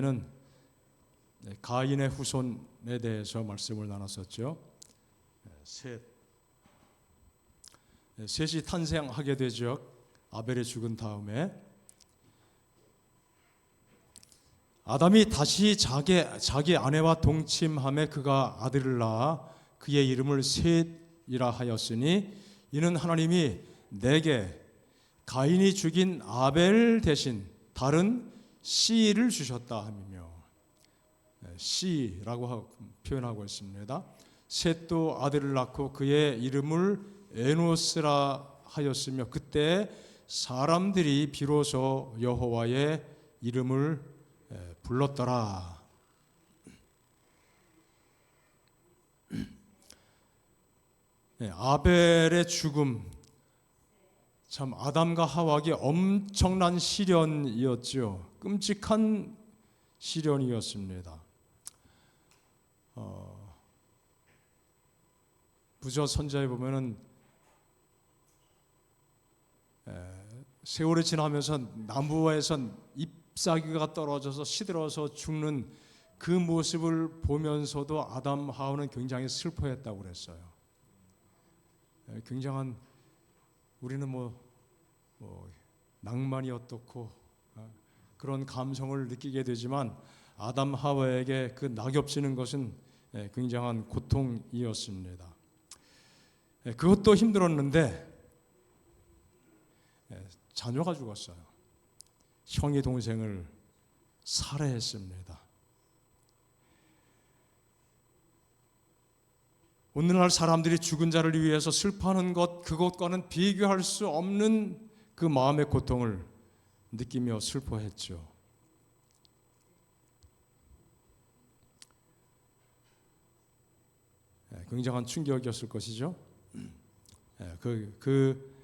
는 가인의 후손에 대해서 말씀을 나눴었죠. 셋이 탄생하게 되죠. 아벨이 죽은 다음에 아담이 다시 자기 아내와 동침함에 그가 아들을 낳아 그의 이름을 셋이라 하였으니 이는 하나님이 내게 가인이 죽인 아벨 대신 다른 씨를 주셨다 함이며, 씨라고 표현하고 있습니다. 셋도 아들을 낳고 그의 이름을 에노스라 하였으며 그때 사람들이 비로소 여호와의 이름을 불렀더라. 아벨의 죽음, 참 아담과 하와에게 엄청난 시련이었죠. 끔찍한 시련이었습니다. 부저 선자에 보면은 세월이 지나면서 나무에서 잎사귀가 떨어져서 시들어서 죽는 그 모습을 보면서도 아담 하와는 굉장히 슬퍼했다고 그랬어요. 굉장한 우리는 낭만이 어떻고 그런 감성을 느끼게 되지만 아담 하와에게 그 낙엽지는 것은 굉장한 고통이었습니다. 그것도 힘들었는데 자녀가 죽었어요. 형이 동생을 살해했습니다. 오늘날 사람들이 죽은 자를 위해서 슬퍼하는 것, 그것과는 비교할 수 없는 그 마음의 고통을 느끼며 슬퍼했죠. 굉장한 충격이었을 것이죠. 그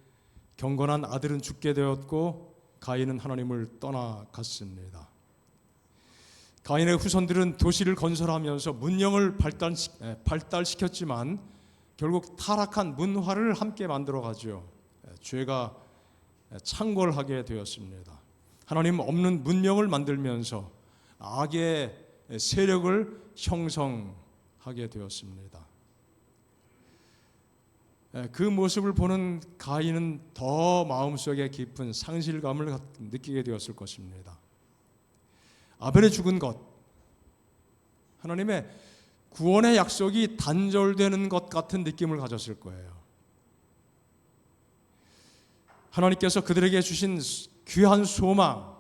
경건한 아들은 죽게 되었고 가인은 하나님을 떠나갔습니다. 가인의 후손들은 도시를 건설하면서 문명을 발달시켰지만 결국 타락한 문화를 함께 만들어가죠. 죄가 창궐하게 되었습니다. 하나님 없는 문명을 만들면서 악의 세력을 형성하게 되었습니다. 그 모습을 보는 가인은 더 마음속에 깊은 상실감을 느끼게 되었을 것입니다. 아벨의 죽은 것, 하나님의 구원의 약속이 단절되는 것 같은 느낌을 가졌을 거예요. 하나님께서 그들에게 주신 귀한 소망,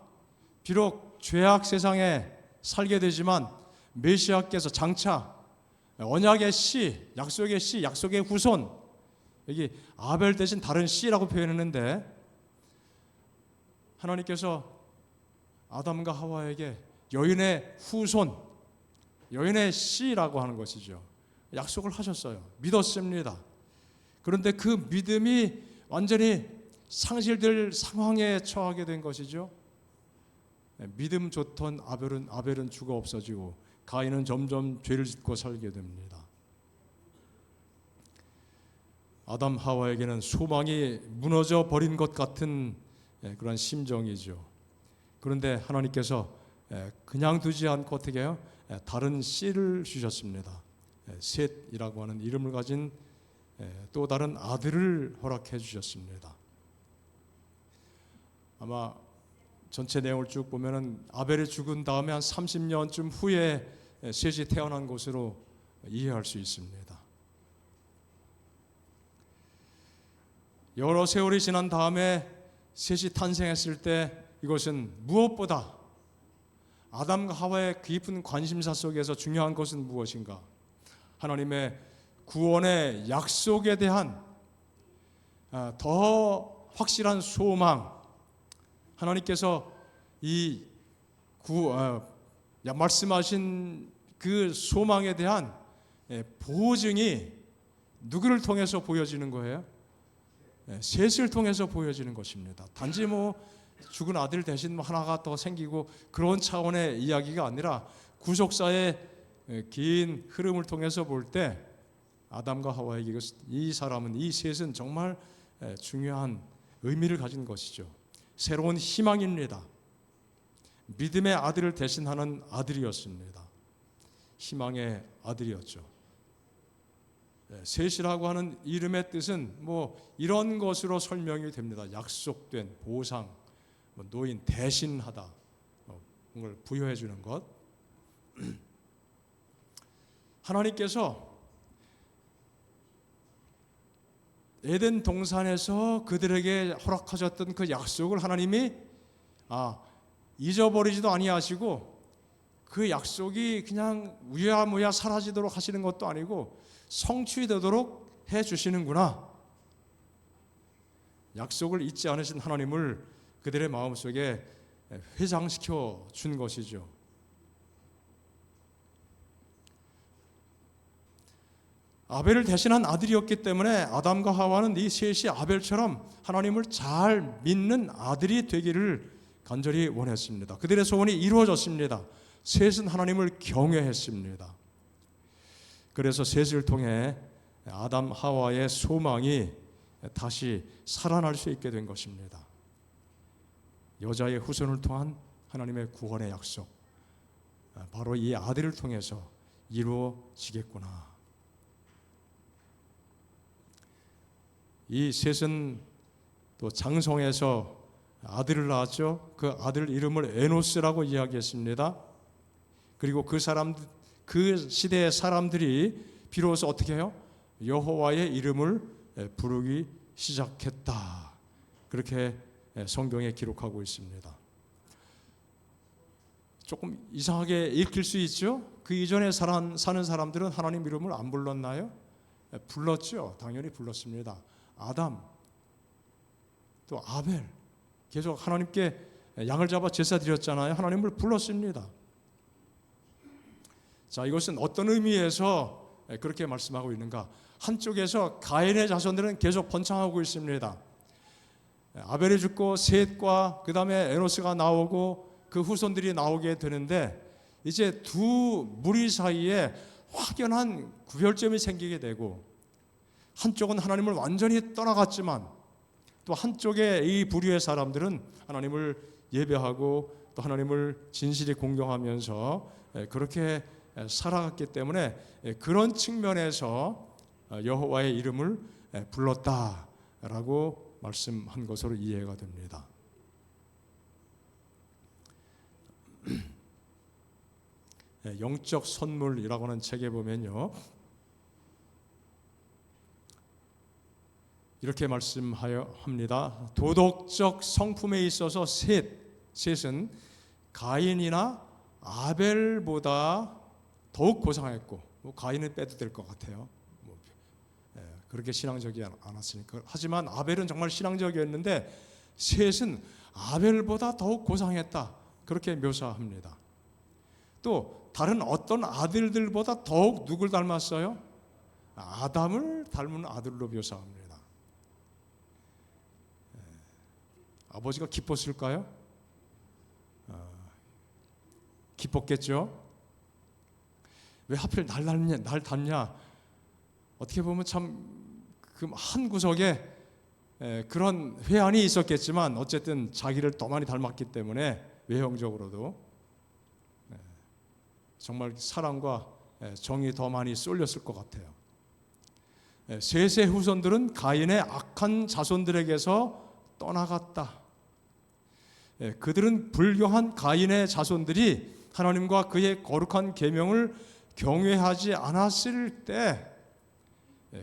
비록 죄악 세상에 살게 되지만 메시아께서 장차 언약의 씨, 약속의 씨, 약속의 후손, 여기 아벨 대신 다른 씨라고 표현했는데 하나님께서 아담과 하와에게 여인의 후손, 여인의 씨라고 하는 것이죠. 약속을 하셨어요. 믿었습니다. 그런데 그 믿음이 완전히 상실될 상황에 처하게 된 것이죠. 믿음 좋던 아벨은 죽어 없어지고 가인은 점점 죄를 짓고 살게 됩니다. 아담 하와에게는 소망이 무너져 버린 것 같은 그런 심정이죠. 그런데 하나님께서 그냥 두지 않고 어떻게 해요? 다른 씨를 주셨습니다. 셋이라고 하는 이름을 가진 또 다른 아들을 허락해 주셨습니다. 아마 전체 내용을 쭉 보면은 아벨이 죽은 다음에 한 30년쯤 후에 셋이 태어난 것으로 이해할 수 있습니다. 여러 세월이 지난 다음에 셋이 탄생했을 때 이것은 무엇보다 아담과 하와의 깊은 관심사 속에서 중요한 것은 무엇인가? 하나님의 구원의 약속에 대한 더 확실한 소망, 하나님께서 말씀하신 그 소망에 대한 보증이 누구를 통해서 보여지는 거예요? 셋을 통해서 보여지는 것입니다. 단지 죽은 아들 대신 하나가 더 생기고 그런 차원의 이야기가 아니라 구속사의 긴 흐름을 통해서 볼 때 아담과 하와에게 이 사람은, 이 셋은 정말 중요한 의미를 가진 것이죠. 새로운 희망입니다. 믿음의 아들을 대신하는 아들이었습니다. 희망의 아들이었죠. 셋이라고 하는 이름의 뜻은 이런 것으로 설명이 됩니다. 약속된 보상, 노인 대신하다, 그걸 부여해 주는 것. 하나님께서 에덴 동산에서 그들에게 허락하셨던 그 약속을 하나님이 잊어버리지도 아니하시고 그 약속이 그냥 우야무야 사라지도록 하시는 것도 아니고 성취되도록 해주시는구나. 약속을 잊지 않으신 하나님을 그들의 마음속에 회상시켜 준 것이죠. 아벨을 대신한 아들이었기 때문에 아담과 하와는 이 셋이 아벨처럼 하나님을 잘 믿는 아들이 되기를 간절히 원했습니다. 그들의 소원이 이루어졌습니다. 셋은 하나님을 경외했습니다. 그래서 셋을 통해 아담 하와의 소망이 다시 살아날 수 있게 된 것입니다. 여자의 후손을 통한 하나님의 구원의 약속, 바로 이 아들을 통해서 이루어지겠구나. 이 셋은 또 장성에서 아들을 낳았죠. 그 아들 이름을 에노스라고 이야기했습니다. 그리고 그 시대의 사람들이 비로소 어떻게 해요? 여호와의 이름을 부르기 시작했다. 그렇게 성경에 기록하고 있습니다. 조금 이상하게 읽힐 수 있죠? 그 이전에 사는 사람들은 하나님 이름을 안 불렀나요? 불렀죠. 당연히 불렀습니다. 아담, 또 아벨, 계속 하나님께 양을 잡아 제사 드렸잖아요. 하나님을 불렀습니다. 자, 이것은 어떤 의미에서 그렇게 말씀하고 있는가? 한쪽에서 가인의 자손들은 계속 번창하고 있습니다. 아벨이 죽고 셋과 그 다음에 에노스가 나오고 그 후손들이 나오게 되는데 이제 두 무리 사이에 확연한 구별점이 생기게 되고 한쪽은 하나님을 완전히 떠나갔지만 또 한쪽의 이 부류의 사람들은 하나님을 예배하고 또 하나님을 진실히 공경하면서 그렇게 살아갔기 때문에 그런 측면에서 여호와의 이름을 불렀다라고 말씀한 것으로 이해가 됩니다. 영적 선물이라고 하는 책에 보면요, 이렇게 말씀합니다. 도덕적 성품에 있어서 셋은 가인이나 아벨보다 더욱 고상했고, 가인은 빼도 될 것 같아요. 그렇게 신앙적이지 않았으니까. 하지만 아벨은 정말 신앙적이었는데 셋은 아벨보다 더욱 고상했다. 그렇게 묘사합니다. 또 다른 어떤 아들들보다 더욱 누굴 닮았어요? 아담을 닮은 아들로 묘사합니다. 아버지가 기뻤을까요? 기뻤겠죠. 왜 하필 날 닮냐? 어떻게 보면 참 그 한 구석에 그런 회한이 있었겠지만 어쨌든 자기를 더 많이 닮았기 때문에 외형적으로도 정말 사랑과 정이 더 많이 쏠렸을 것 같아요. 셋의 후손들은 가인의 악한 자손들에게서 떠나갔다. 그들은 불경한 가인의 자손들이 하나님과 그의 거룩한 계명을 경외하지 않았을 때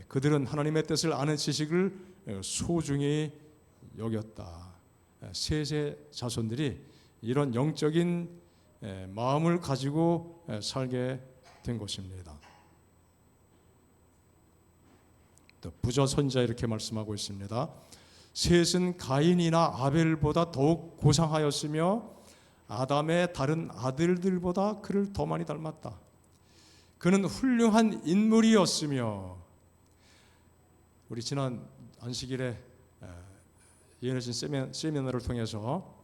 그들은 하나님의 뜻을 아는 지식을 소중히 여겼다. 셋의 자손들이 이런 영적인 마음을 가지고 살게 된 것입니다. 또 부저 선지자 이렇게 말씀하고 있습니다. 셋은 가인이나 아벨보다 더욱 고상하였으며 아담의 다른 아들들보다 그를 더 많이 닮았다. 그는 훌륭한 인물이었으며, 우리 지난 안식일에 예언해진 세미나를 통해서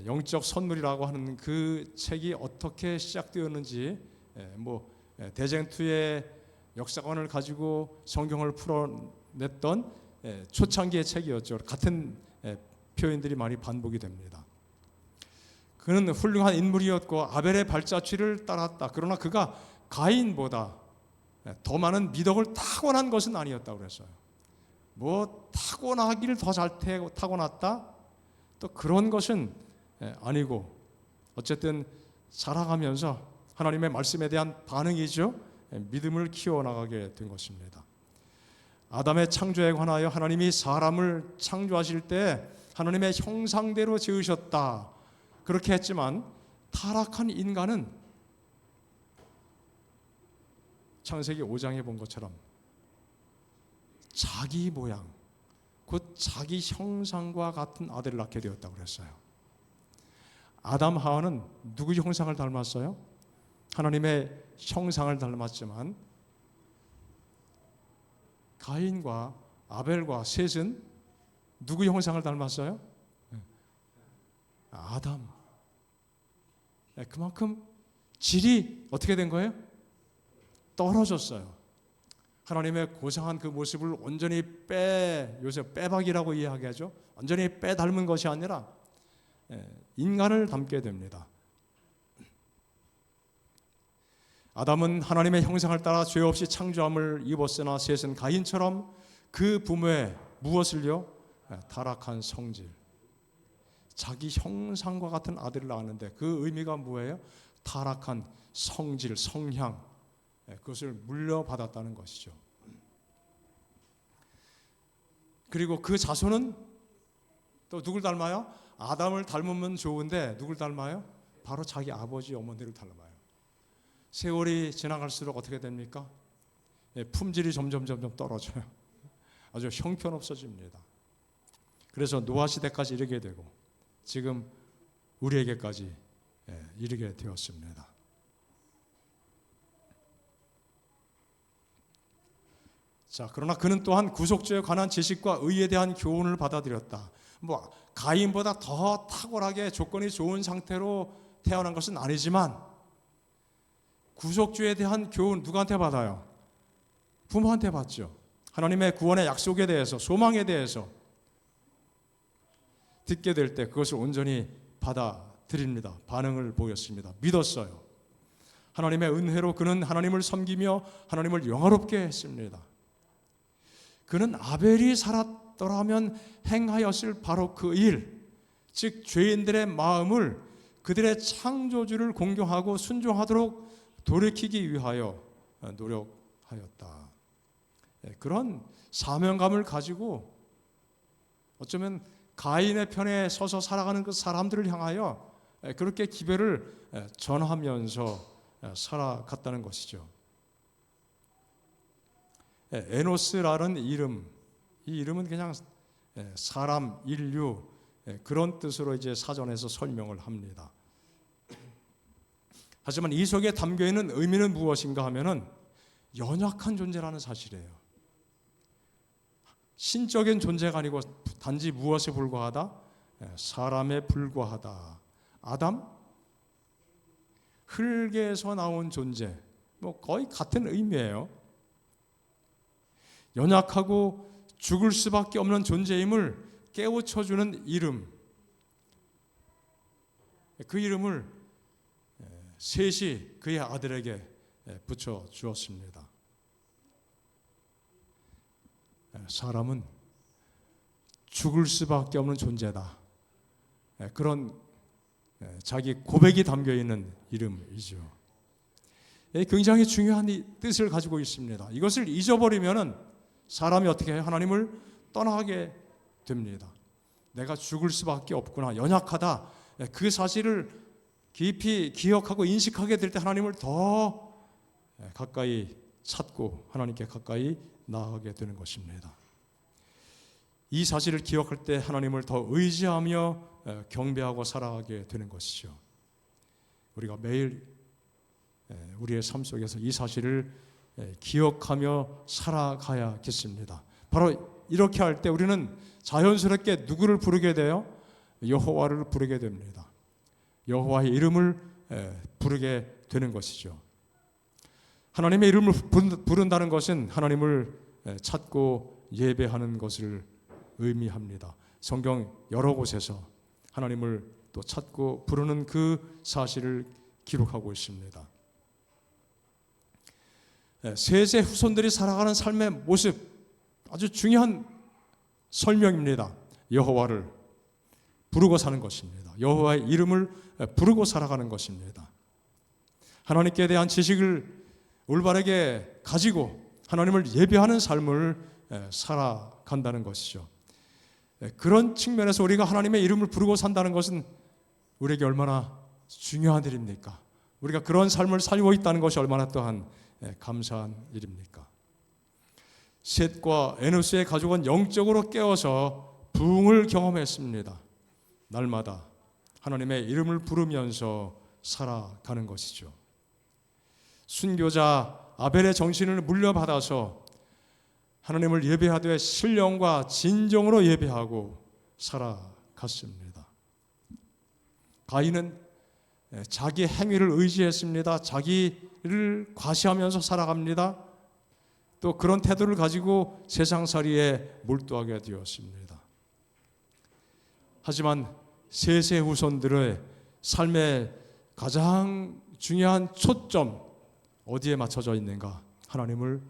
영적 선물이라고 하는 그 책이 어떻게 시작되었는지, 대쟁투의 역사관을 가지고 성경을 풀어냈던 초창기의 책이었죠. 같은 표현들이 많이 반복이 됩니다. 그는 훌륭한 인물이었고 아벨의 발자취를 따랐다. 그러나 그가 가인보다 더 많은 미덕을 타고난 것은 아니었다고 그랬어요. 뭐 타고나기를 더 잘 타고났다? 또 그런 것은 아니고 어쨌든 살아가면서 하나님의 말씀에 대한 반응이죠. 믿음을 키워나가게 된 것입니다. 아담의 창조에 관하여 하나님이 사람을 창조하실 때 하나님의 형상대로 지으셨다. 그렇게 했지만 타락한 인간은 창세기 5장에 본 것처럼 자기 모양, 곧 자기 형상과 같은 아들을 낳게 되었다고 그랬어요. 아담 하와는 누구 형상을 닮았어요? 하나님의 형상을 닮았지만 가인과 아벨과 셋은 누구 형상을 닮았어요? 아담. 그만큼 질이 어떻게 된 거예요? 떨어졌어요. 하나님의 고상한 그 모습을 온전히 요새 빼박이라고 이야기하죠. 완전히 빼닮은 것이 아니라 인간을 닮게 됩니다. 아담은 하나님의 형상을 따라 죄 없이 창조함을 입었으나 셋은 가인처럼 그 부모의 무엇을요? 타락한 성질, 자기 형상과 같은 아들을 낳았는데 그 의미가 뭐예요? 타락한 성질, 성향, 그것을 물려받았다는 것이죠. 그리고 그 자손은 또 누굴 닮아요? 아담을 닮으면 좋은데 누굴 닮아요? 바로 자기 아버지, 어머니를 닮아요. 세월이 지나갈수록 어떻게 됩니까? 품질이 점점 떨어져요. 아주 형편없어집니다. 그래서 노아 시대까지 이르게 되고 지금 우리에게까지 이르게 되었습니다. 자, 그러나 그는 또한 구속주에 관한 지식과 의에 대한 교훈을 받아들였다. 뭐 가인보다 더 탁월하게 조건이 좋은 상태로 태어난 것은 아니지만 구속주에 대한 교훈 누구한테 받아요? 부모한테 받죠. 하나님의 구원의 약속에 대해서, 소망에 대해서 듣게 될 때 그것을 온전히 받아들입니다. 반응을 보였습니다. 믿었어요. 하나님의 은혜로 그는 하나님을 섬기며 하나님을 영화롭게 했습니다. 그는 아벨이 살았더라면 행하였을 바로 그 일, 즉 죄인들의 마음을 그들의 창조주를 공경하고 순종하도록 돌이키기 위하여 노력하였다. 그런 사명감을 가지고 어쩌면 가인의 편에 서서 살아가는 그 사람들을 향하여 그렇게 기별을 전하면서 살아갔다는 것이죠. 에노스라는 이름, 이 이름은 그냥 사람, 인류 그런 뜻으로 이제 사전에서 설명을 합니다. 하지만 이 속에 담겨 있는 의미는 무엇인가 하면은 연약한 존재라는 사실이에요. 신적인 존재가 아니고 단지 무엇에 불과하다? 사람에 불과하다. 아담? 흙에서 나온 존재. 뭐 거의 같은 의미예요. 연약하고 죽을 수밖에 없는 존재임을 깨우쳐주는 이름. 그 이름을 셋이 그의 아들에게 붙여 주었습니다. 사람은 죽을 수밖에 없는 존재다. 그런 자기 고백이 담겨 있는 이름이죠. 굉장히 중요한 뜻을 가지고 있습니다. 이것을 잊어버리면은 사람이 어떻게 해요? 하나님을 떠나게 됩니다. 내가 죽을 수밖에 없구나, 연약하다. 그 사실을 깊이 기억하고 인식하게 될 때 하나님을 더 가까이 찾고 하나님께 가까이 나아가게 되는 것입니다. 이 사실을 기억할 때 하나님을 더 의지하며 경배하고 살아가게 되는 것이죠. 우리가 매일 우리의 삶 속에서 이 사실을 기억하며 살아가야겠습니다. 바로 이렇게 할 때 우리는 자연스럽게 누구를 부르게 돼요? 여호와를 부르게 됩니다. 여호와의 이름을 부르게 되는 것이죠. 하나님의 이름을 부른다는 것은 하나님을 찾고 예배하는 것을 의미합니다. 성경 여러 곳에서 하나님을 또 찾고 부르는 그 사실을 기록하고 있습니다. 셋의 후손들이 살아가는 삶의 모습, 아주 중요한 설명입니다. 여호와를 부르고 사는 것입니다. 여호와의 이름을 부르고 살아가는 것입니다. 하나님께 대한 지식을 올바르게 가지고 하나님을 예배하는 삶을 살아간다는 것이죠. 그런 측면에서 우리가 하나님의 이름을 부르고 산다는 것은 우리에게 얼마나 중요한 일입니까? 우리가 그런 삶을 살고 있다는 것이 얼마나 또한 감사한 일입니까? 셋과 에노스의 가족은 영적으로 깨어서 부흥을 경험했습니다. 날마다 하나님의 이름을 부르면서 살아가는 것이죠. 순교자 아벨의 정신을 물려받아서 하나님을 예배하되 신령과 진정으로 예배하고 살아갔습니다. 가인은 자기 행위를 의지했습니다. 자기를 과시하면서 살아갑니다. 또 그런 태도를 가지고 세상살이에 몰두하게 되었습니다. 하지만 셋의 후손들의 삶의 가장 중요한 초점 어디에 맞춰져 있는가? 하나님을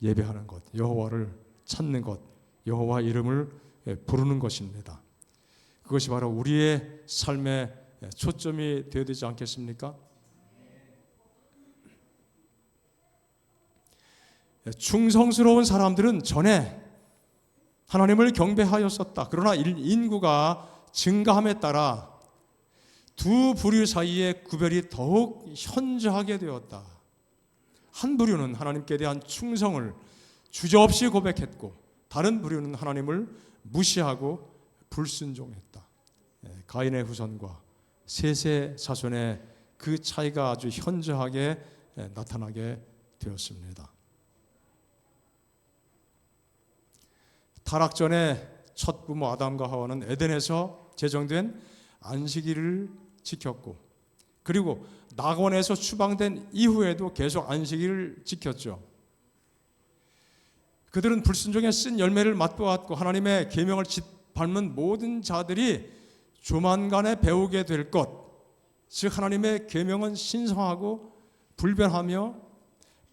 예배하는 것, 여호와를 찾는 것, 여호와 이름을 부르는 것입니다. 그것이 바로 우리의 삶의 초점이 되어야 되지 않겠습니까? 충성스러운 사람들은 전에 하나님을 경배하였었다. 그러나 인구가 증가함에 따라 두 부류 사이의 구별이 더욱 현저하게 되었다. 한 부류는 하나님께 대한 충성을 주저없이 고백했고 다른 부류는 하나님을 무시하고 불순종했다. 가인의 후손과 셋의 자손의 그 차이가 아주 현저하게 나타나게 되었습니다. 타락 전에 첫 부모 아담과 하와는 에덴에서 제정된 안식일을 지켰고 그리고 낙원에서 추방된 이후에도 계속 안식일을 지켰죠. 그들은 불순종의 쓴 열매를 맛보았고 하나님의 계명을 짓밟는 모든 자들이 조만간에 배우게 될 것, 즉 하나님의 계명은 신성하고 불변하며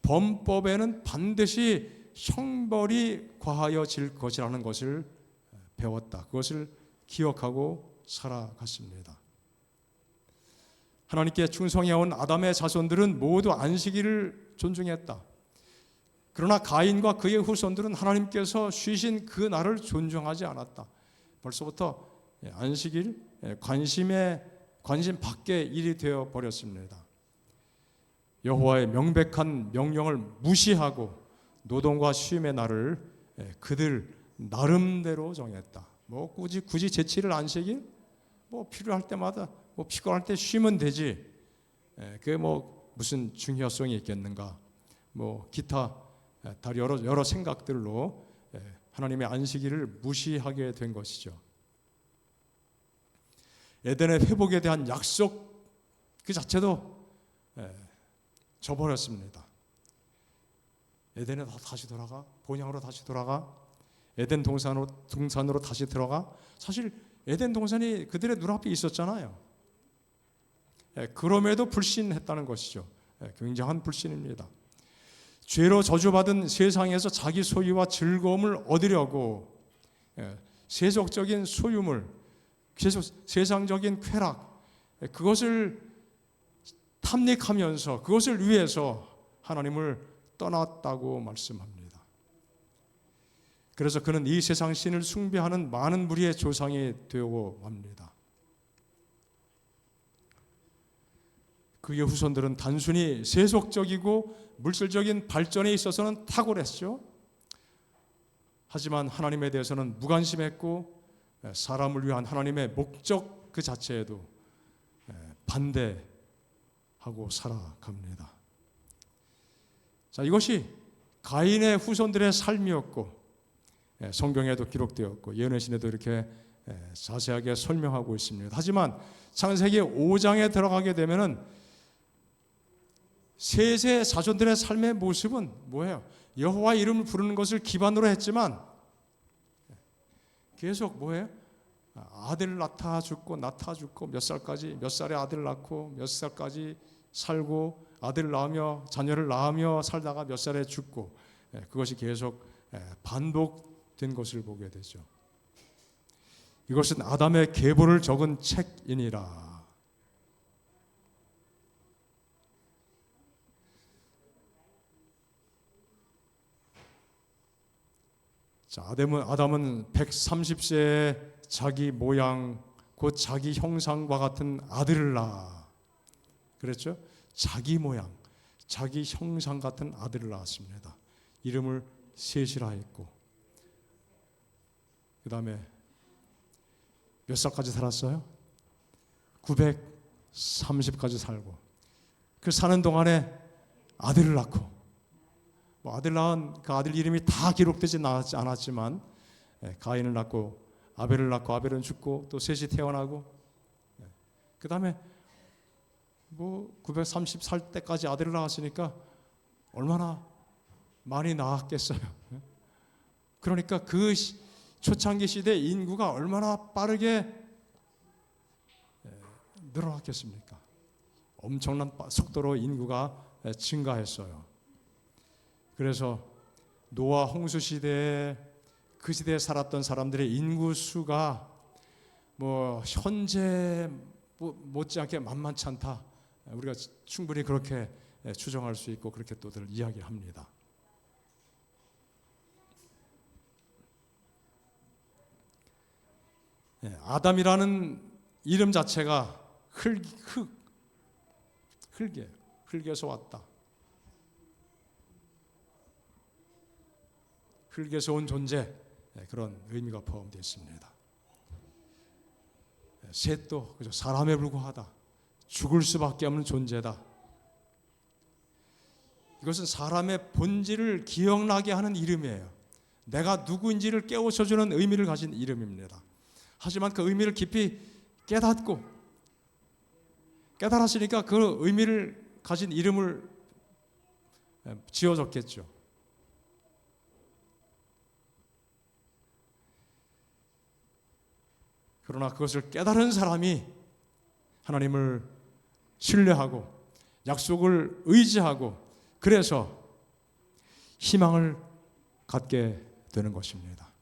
범법에는 반드시 형벌이 과하여질 것이라는 것을 배웠다. 그것을 기억하고 살아갔습니다. 하나님께 충성해온 아담의 자손들은 모두 안식일을 존중했다. 그러나 가인과 그의 후손들은 하나님께서 쉬신 그 날을 존중하지 않았다. 벌써부터 안식일 관심 밖의 일이 되어 버렸습니다. 여호와의 명백한 명령을 무시하고 노동과 쉼의 날을 그들 나름대로 정했다. 뭐 굳이 제칠을 안식일 필요할 때마다 피곤할 때 쉬면 되지. 그게 무슨 중요성이 있겠는가? 기타 여러 생각들로 하나님의 안식일을 무시하게 된 것이죠. 에덴의 회복에 대한 약속 그 자체도 저버렸습니다. 에덴에 다시 돌아가, 본향으로 다시 돌아가, 에덴 동산으로 다시 들어가. 사실 에덴 동산이 그들의 눈앞에 있었잖아요. 그럼에도 불신했다는 것이죠. 굉장한 불신입니다. 죄로 저주받은 세상에서 자기 소유와 즐거움을 얻으려고 세속적인 소유물, 세상적인 쾌락, 그것을 탐닉하면서 그것을 위해서 하나님을 떠났다고 말씀합니다. 그래서 그는 이 세상 신을 숭배하는 많은 무리의 조상이 되고 맙니다. 그의 후손들은 단순히 세속적이고 물질적인 발전에 있어서는 탁월했죠. 하지만 하나님에 대해서는 무관심했고 사람을 위한 하나님의 목적 그 자체에도 반대하고 살아갑니다. 자, 이것이 가인의 후손들의 삶이었고 성경에도 기록되었고 예언의 이렇게 자세하게 설명하고 있습니다. 하지만 창세기 5장에 들어가게 되면은 셋의 자손들의 삶의 모습은 뭐예요? 여호와 이름을 부르는 것을 기반으로 했지만 계속 뭐예요? 아들 낳다 죽고 몇 살의 아들 낳고 몇 살까지 살고 아들 낳으며 자녀를 낳으며 살다가 몇 살에 죽고 그것이 계속 반복된 것을 보게 되죠. 이것은 아담의 계보를 적은 책이니라. 자, 아담은 130세에 자기 모양 곧 자기 형상과 같은 아들을 낳아. 그랬죠? 자기 모양, 자기 형상 같은 아들을 낳았습니다. 이름을 셋이라 했고, 그 다음에 몇 살까지 살았어요? 930까지 살고, 그 사는 동안에 아들을 낳고, 아들 낳은 그 아들 이름이 다 기록되지 않았지만 가인을 낳고 아벨을 낳고 아벨은 죽고 또 셋이 태어나고, 그 다음에 930 살 때까지 아들을 낳았으니까 얼마나 많이 낳았겠어요. 그러니까 그 초창기 시대 인구가 얼마나 빠르게 늘어났겠습니까? 엄청난 속도로 인구가 증가했어요. 그래서 노아 홍수 시대에 그 시대에 살았던 사람들의 인구 수가 현재 못지않게 만만치 않다. 우리가 충분히 그렇게 추정할 수 있고 그렇게 또들 이야기합니다. 아담이라는 이름 자체가 흙에서 왔다. 흙에서 온 존재, 그런 의미가 포함되어 있습니다. 셋도 사람에 불과하다. 죽을 수밖에 없는 존재다. 이것은 사람의 본질을 기억나게 하는 이름이에요. 내가 누구인지를 깨우쳐주는 의미를 가진 이름입니다. 하지만 그 의미를 깊이 깨달았으니까 그 의미를 가진 이름을 지어줬겠죠. 그러나 그것을 깨달은 사람이 하나님을 신뢰하고 약속을 의지하고 그래서 희망을 갖게 되는 것입니다.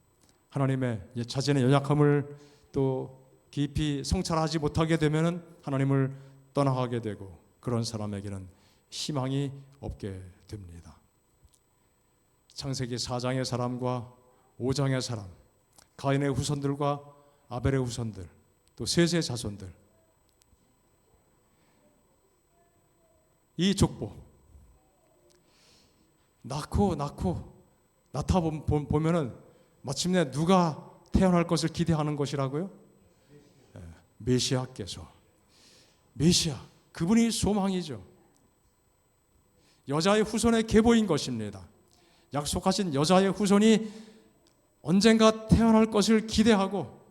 하나님의 자신의 연약함을 또 깊이 성찰하지 못하게 되면 하나님을 떠나가게 되고 그런 사람에게는 희망이 없게 됩니다. 창세기 4장의 사람과 5장의 사람, 가인의 후손들과 아벨의 후손들, 또 셋의 자손들, 이 족보 낳고 낳다 보면은 마침내 누가 태어날 것을 기대하는 것이라고요? 메시아께서. 메시아, 그분이 소망이죠. 여자의 후손의 계보인 것입니다. 약속하신 여자의 후손이 언젠가 태어날 것을 기대하고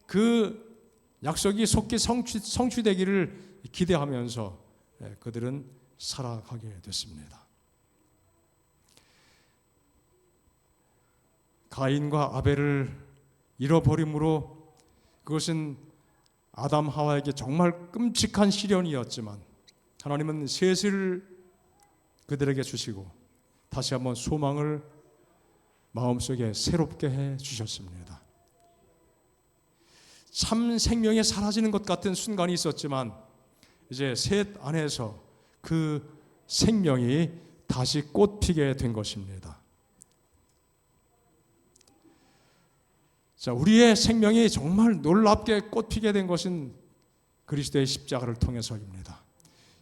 그 약속이 속히 성취되기를 기대하면서 그들은 살아가게 됐습니다. 가인과 아벨을 잃어버림으로 그것은 아담 하와에게 정말 끔찍한 시련이었지만 하나님은 셋을 그들에게 주시고 다시 한번 소망을 마음속에 새롭게 해 주셨습니다. 참 생명이 사라지는 것 같은 순간이 있었지만 이제 셋 안에서 그 생명이 다시 꽃피게 된 것입니다. 자, 우리의 생명이 정말 놀랍게 꽃피게 된 것은 그리스도의 십자가를 통해서입니다.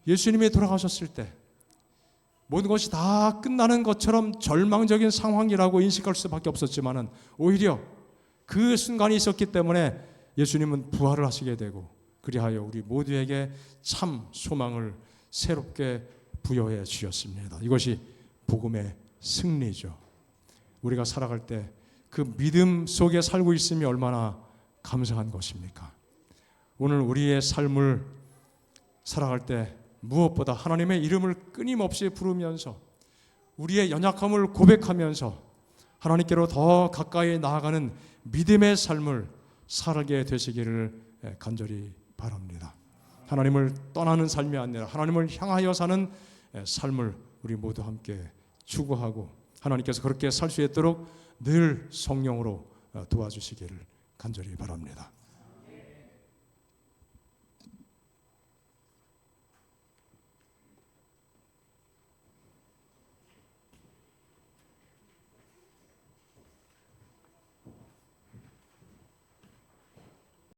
예수님이 돌아가셨을 때 모든 것이 다 끝나는 것처럼 절망적인 상황이라고 인식할 수밖에 없었지만은 오히려 그 순간이 있었기 때문에 예수님은 부활을 하시게 되고 그리하여 우리 모두에게 참 소망을 새롭게 부여해 주셨습니다. 이것이 복음의 승리죠. 우리가 살아갈 때 그 믿음 속에 살고 있음이 얼마나 감사한 것입니까? 오늘 우리의 삶을 살아갈 때 무엇보다 하나님의 이름을 끊임없이 부르면서 우리의 연약함을 고백하면서 하나님께로 더 가까이 나아가는 믿음의 삶을 살게 되시기를 간절히 바랍니다. 하나님을 떠나는 삶이 아니라 하나님을 향하여 사는 삶을 우리 모두 함께 추구하고 하나님께서 그렇게 살 수 있도록 늘 성령으로 도와주시기를 간절히 바랍니다.